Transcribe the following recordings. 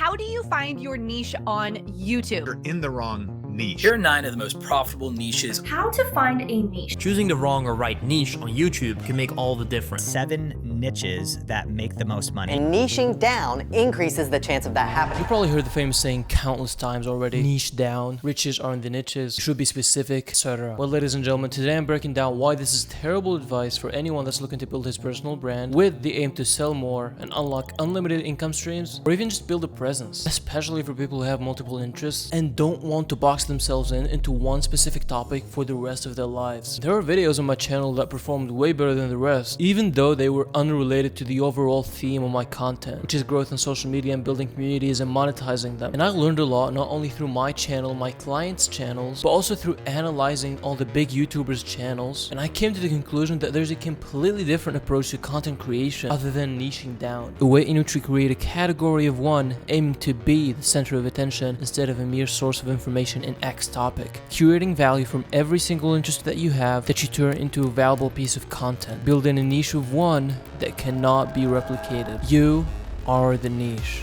How do you find your niche on YouTube? You're in the wrong niche. Here are 9 of the most profitable niches. How to find a niche. Choosing the wrong or right niche on YouTube can make all the difference. 7 niches that make the most money. And niching down increases the chance of that happening. You probably heard the famous saying countless times already. Niche down. Riches are in the niches. You should be specific, etc. Well, ladies and gentlemen, today I'm breaking down why this is terrible advice for anyone that's looking to build his personal brand with the aim to sell more and unlock unlimited income streams, or even just build a presence, especially for people who have multiple interests and don't want to box themselves into one specific topic for the rest of their lives. There are videos on my channel that performed way better than the rest, even though they were unrelated to the overall theme of my content, which is growth on social media and building communities and monetizing them. And I learned a lot not only through my channel, my clients' channels, but also through analyzing all the big YouTubers' channels. And I came to the conclusion that there's a completely different approach to content creation other than niching down. A way in which we create a category of one, aiming to be the center of attention instead of a mere source of information in X topic. Curating value from every single interest that you have that you turn into a valuable piece of content. Building a niche of one that cannot be replicated. You are the niche.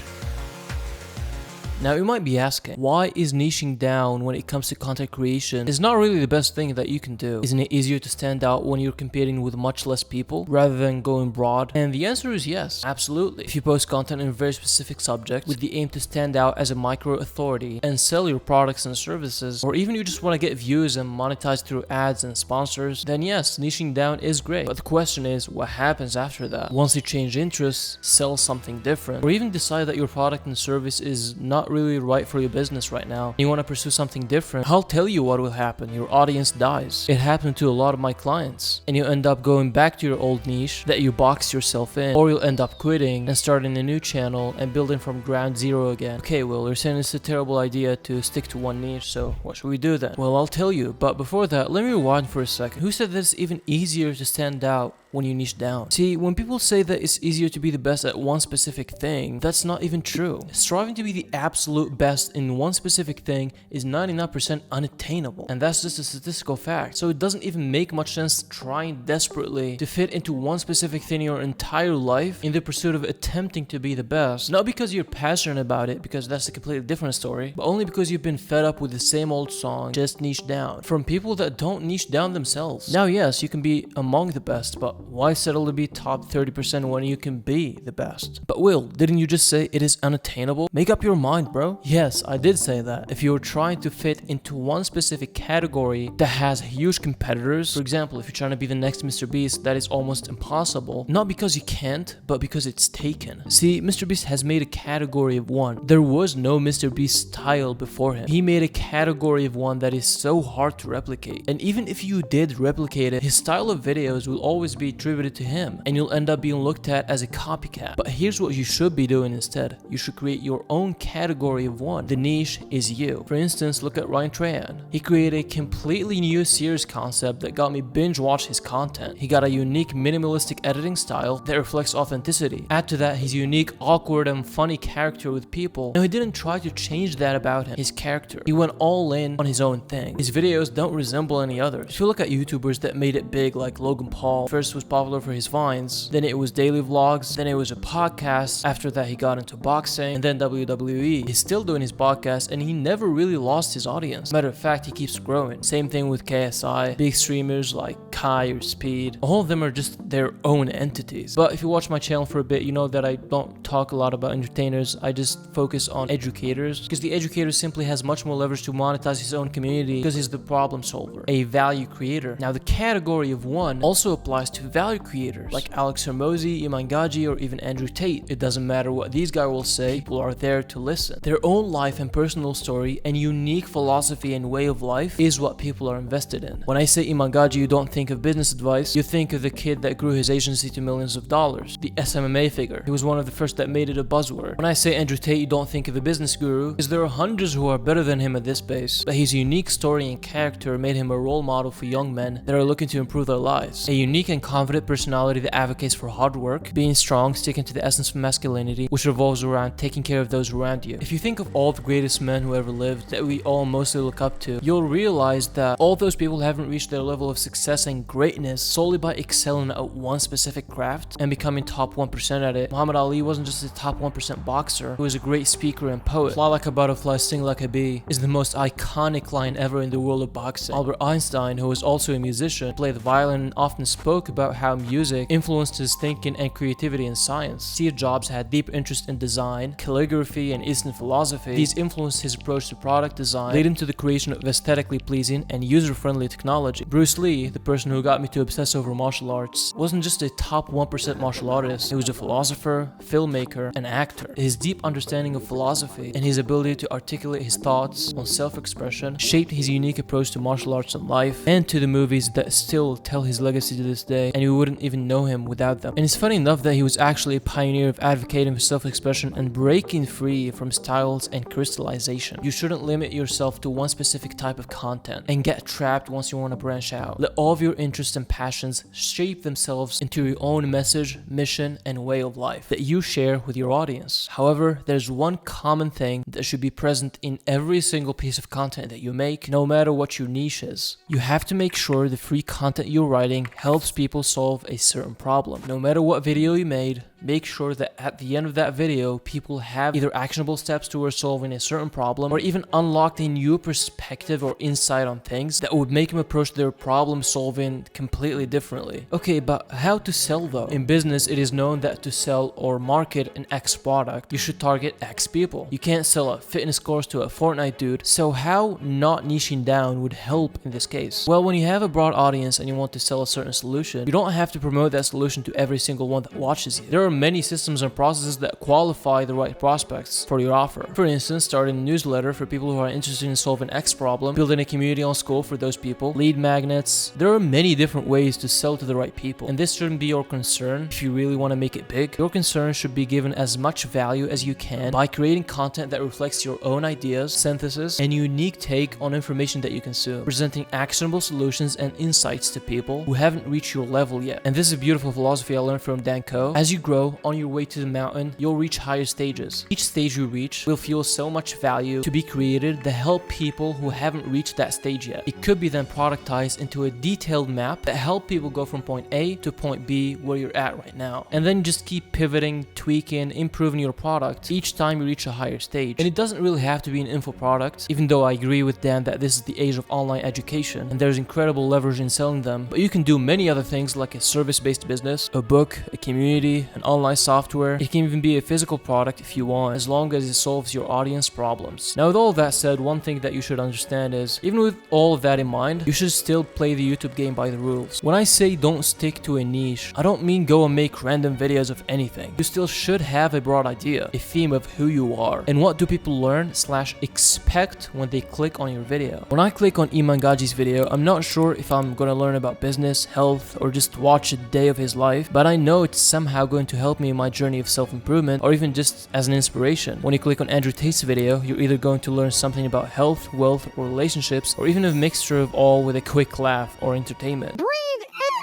Now you might be asking, why is niching down when it comes to content creation is not really the best thing that you can do? Isn't it easier to stand out when you're competing with much less people rather than going broad? And the answer is yes, absolutely. If you post content in a very specific subject with the aim to stand out as a micro authority and sell your products and services, or even you just want to get views and monetize through ads and sponsors, then yes, niching down is great. But the question is, what happens after that? Once you change interests, sell something different, or even decide that your product and service is not really right for your business right now, you want to pursue something different, I'll tell you what will happen. Your audience dies. It happened to a lot of my clients, and you end up going back to your old niche that you boxed yourself in, or you'll end up quitting and starting a new channel and building from ground zero again. Okay, Will, you're saying it's a terrible idea to stick to one niche, so what should we do then? Well, I'll tell you, but before that, let me rewind for a second. Who said that it's even easier to stand out when you niche down? See, when people say that it's easier to be the best at one specific thing, that's not even true. Striving to be the absolute best in one specific thing is 99% unattainable, and that's just a statistical fact. So it doesn't even make much sense trying desperately to fit into one specific thing your entire life in the pursuit of attempting to be the best, not because you're passionate about it, because that's a completely different story, but only because you've been fed up with the same old song, just niche down, from people that don't niche down themselves. Now yes, you can be among the best, but why settle to be top 30% when you can be the best? But Will, didn't you just say it is unattainable? Make up your mind, bro. Yes, I did say that. If you're trying to fit into one specific category that has huge competitors, for example, if you're trying to be the next Mr. Beast, that is almost impossible. Not because you can't, but because it's taken. See, Mr. Beast has made a category of one. There was no Mr. Beast style before him. He made a category of one that is so hard to replicate. And even if you did replicate it, his style of videos will always be attributed to him, and you'll end up being looked at as a copycat. But here's what you should be doing instead. You should create your own category of one. The niche is you. For instance, look at Ryan Trahan. He created a completely new series concept that got me binge watch his content. He got a unique minimalistic editing style that reflects authenticity. Add to that his unique, awkward, and funny character with people. Now, he didn't try to change that about him, his character. He went all in on his own thing. His videos don't resemble any others. If you look at YouTubers that made it big, like Logan Paul, first was popular for his vines, then it was daily vlogs, then it was a podcast, after that he got into boxing, and then WWE. He's still doing his podcast, and he never really lost his audience. Matter of fact, he keeps growing. Same thing with KSI, big streamers like Kai or Speed. All of them are just their own entities. But if you watch my channel for a bit, you know that I don't talk a lot about entertainers. I just focus on educators, because the educator simply has much more leverage to monetize his own community, because he's the problem solver, a value creator. Now, the category of one also applies to value creators like Alex Hormozi, Iman Gaji, or even Andrew Tate. It doesn't matter what these guys will say, people are there to listen. Their own life and personal story and unique philosophy and way of life is what people are invested in. When I say Iman Gaji, you don't think of business advice, you think of the kid that grew his agency to millions of dollars, the SMMA figure. He was one of the first that made it a buzzword. When I say Andrew Tate, you don't think of a business guru, because there are hundreds who are better than him at this space, but his unique story and character made him a role model for young men that are looking to improve their lives. A unique and confident personality that advocates for hard work, being strong, sticking to the essence of masculinity, which revolves around taking care of those around you. If you think of all the greatest men who ever lived that we all mostly look up to, you'll realize that all those people haven't reached their level of success accessing greatness solely by excelling at one specific craft and becoming top 1% at it. Muhammad Ali wasn't just a top 1% boxer, he was a great speaker and poet. Fly like a butterfly, sting like a bee is the most iconic line ever in the world of boxing. Albert Einstein, who was also a musician, played the violin and often spoke about how music influenced his thinking and creativity in science. Steve Jobs had deep interest in design, calligraphy, and Eastern philosophy. These influenced his approach to product design, leading to the creation of aesthetically pleasing and user-friendly technology. Bruce Lee, the person who got me to obsess over martial arts, wasn't just a top 1% martial artist, he was a philosopher, filmmaker, and actor. His deep understanding of philosophy and his ability to articulate his thoughts on self-expression shaped his unique approach to martial arts and life, and to the movies that still tell his legacy to this day, and you wouldn't even know him without them. And it's funny enough that he was actually a pioneer of advocating for self-expression and breaking free from styles and crystallization. You shouldn't limit yourself to one specific type of content and get trapped once you want to branch out. Let all of your interests and passions shape themselves into your own message, mission, and way of life that you share with your audience. However, there's one common thing that should be present in every single piece of content that you make, no matter what your niche is. You have to make sure the free content you're writing helps people solve a certain problem. No matter what video you made, make sure that at the end of that video, people have either actionable steps towards solving a certain problem or even unlocked a new perspective or insight on things that would make them approach their problem solving completely differently. Okay, but how to sell though? In business, it is known that to sell or market an X product, you should target X people. You can't sell a fitness course to a Fortnite dude, so how not niching down would help in this case? Well, when you have a broad audience and you want to sell a certain solution, you don't have to promote that solution to every single one that watches you. There are many systems and processes that qualify the right prospects for your offer. For instance, starting a newsletter for people who are interested in solving X problem, building a community on school for those people, lead magnets. There are many different ways to sell to the right people, and this shouldn't be your concern if you really want to make it big. Your concern should be given as much value as you can by creating content that reflects your own ideas, synthesis, and unique take on information that you consume, presenting actionable solutions and insights to people who haven't reached your level yet. And this is a beautiful philosophy I learned from Dan Coe. As you grow on your way to the mountain, you'll reach higher stages. Each stage you reach will feel so much value to be created that help people who haven't reached that stage yet. It could be then productized into a detailed map that help people go from point A to point B where you're at right now. And then just keep pivoting, tweaking, improving your product each time you reach a higher stage. And it doesn't really have to be an info product, even though I agree with Dan that this is the age of online education and there's incredible leverage in selling them. But you can do many other things like a service-based business, a book, a community, an online software. It can even be a physical product if you want, as long as it solves your audience problems. Now, with all of that said, one thing that you should understand is, even with all of that in mind, you should still play the YouTube game by the rules. When I say don't stick to a niche, I don't mean go and make random videos of anything. You still should have a broad idea, a theme of who you are, and what do people learn/expect when they click on your video. When I click on Iman Gaji's video, I'm not sure if I'm gonna learn about business, health, or just watch a day of his life, but I know it's somehow going to help me in my journey of self-improvement, or even just as an inspiration. When you click on Andrew Tate's video, you're either going to learn something about health, wealth, or relationships, or even a mixture of all with a quick laugh or entertainment.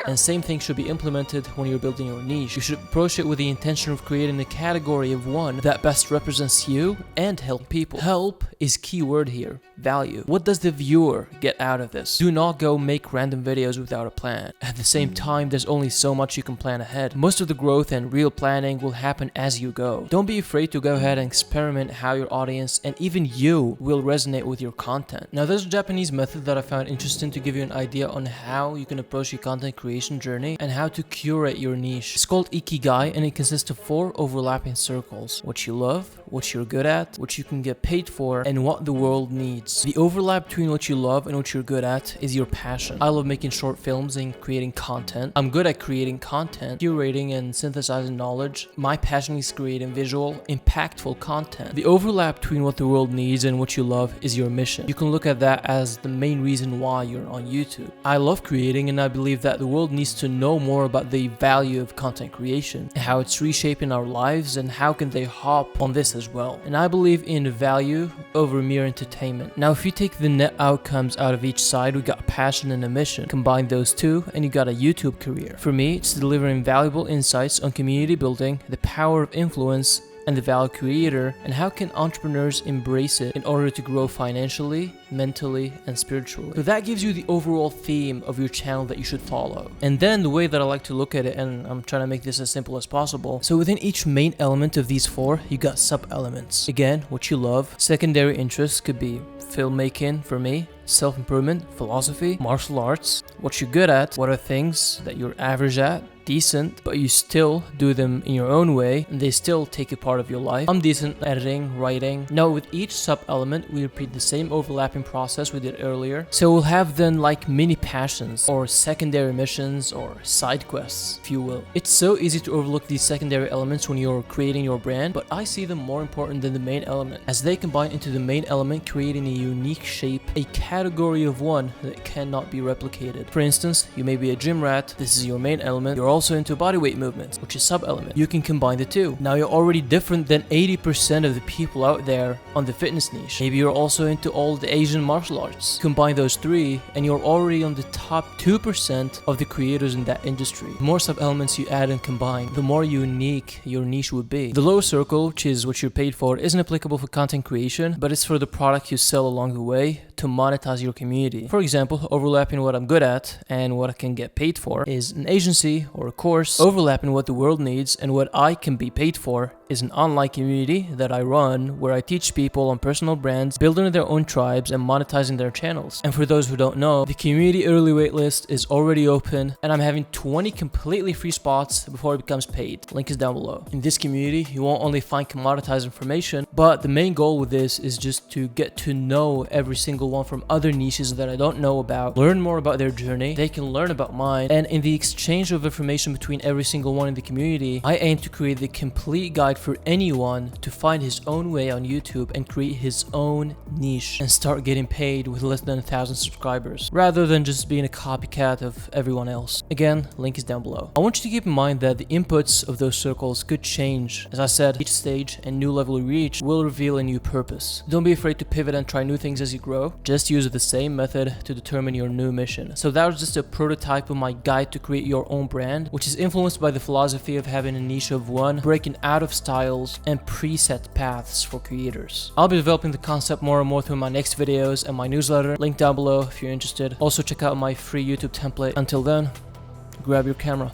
And same thing should be implemented when you're building your niche. You should approach it with the intention of creating a category of one that best represents you and help people. Help is key word here. Value. What does the viewer get out of this? Do not go make random videos without a plan. At the same time, there's only so much you can plan ahead. Most of the growth and real planning will happen as you go. Don't be afraid to go ahead and experiment how your audience and even you will resonate with your content. Now, there's a Japanese method that I found interesting to give you an idea on how you can approach your content creation journey and how to curate your niche. It's called Ikigai, and it consists of 4 overlapping circles: what you love, what you're good at, what you can get paid for, and what the world needs. The overlap between what you love and what you're good at is your passion. I love making short films and creating content. I'm good at creating content, curating and synthesizing knowledge. My passion is creating visual, impactful content. The overlap between what the world needs and what you love is your mission. You can look at that as the main reason why you're on YouTube. I love creating, and I believe that the world needs to know more about the value of content creation, how it's reshaping our lives, and how can they hop on this as well. And I believe in value over mere entertainment. Now, if you take the net outcomes out of each side, we got passion and a mission. Combine those two and you got a YouTube career. For me, it's delivering valuable insights on community building, the power of influence, and the value creator, and how can entrepreneurs embrace it in order to grow financially, mentally, and spiritually. So that gives you the overall theme of your channel that you should follow. And then the way that I like to look at it, and I'm trying to make this as simple as possible. So within each main element of these four, you got sub-elements. Again, what you love. Secondary interests could be filmmaking for me, self-improvement, philosophy, martial arts, what you're good at, what are things that you're average at, decent, but you still do them in your own way and they still take a part of your life. I'm decent at editing, writing. Now with each sub-element, we repeat the same overlapping process we did earlier. So we'll have then like mini passions or secondary missions or side quests, if you will. It's so easy to overlook these secondary elements when you're creating your brand, but I see them more important than the main element, as they combine into the main element, creating a unique shape, a category of one that cannot be replicated. For instance, you may be a gym rat, this is your main element. You're also into bodyweight movements, which is sub-element. You can combine the two. Now you're already different than 80% of the people out there on the fitness niche. Maybe you're also into all the Asian martial arts. Combine those three and you're already on the top 2% of the creators in that industry. The more sub-elements you add and combine, the more unique your niche would be. The lower circle, which is what you're paid for, isn't applicable for content creation, but it's for the product you sell along the way to monetize your community. For example, overlapping what I'm good at and what I can get paid for is an agency or a course. Overlapping what the world needs and what I can be paid for is an online community that I run where I teach people on personal brands, building their own tribes and monetizing their channels. And for those who don't know, the community early waitlist is already open and I'm having 20 completely free spots before it becomes paid. Link is down below. In this community, you won't only find commoditized information, but the main goal with this is just to get to know every single one from other niches that I don't know about, learn more about their journey, they can learn about mine, and in the exchange of information between every single one in the community, I aim to create the complete guide for anyone to find his own way on YouTube and create his own niche and start getting paid with less than 1,000 subscribers, rather than just being a copycat of everyone else. Again, link is down below. I want you to keep in mind that the inputs of those circles could change. As I said, each stage and new level you reach will reveal a new purpose. Don't be afraid to pivot and try new things as you grow. Just use the same method to determine your new mission. So that was just a prototype of my guide to create your own brand, which is influenced by the philosophy of having a niche of one, breaking out of styles and preset paths for creators. I'll be developing the concept more and more through my next videos and my newsletter. Link down below if you're interested. Also check out my free YouTube template. Until then, grab your camera.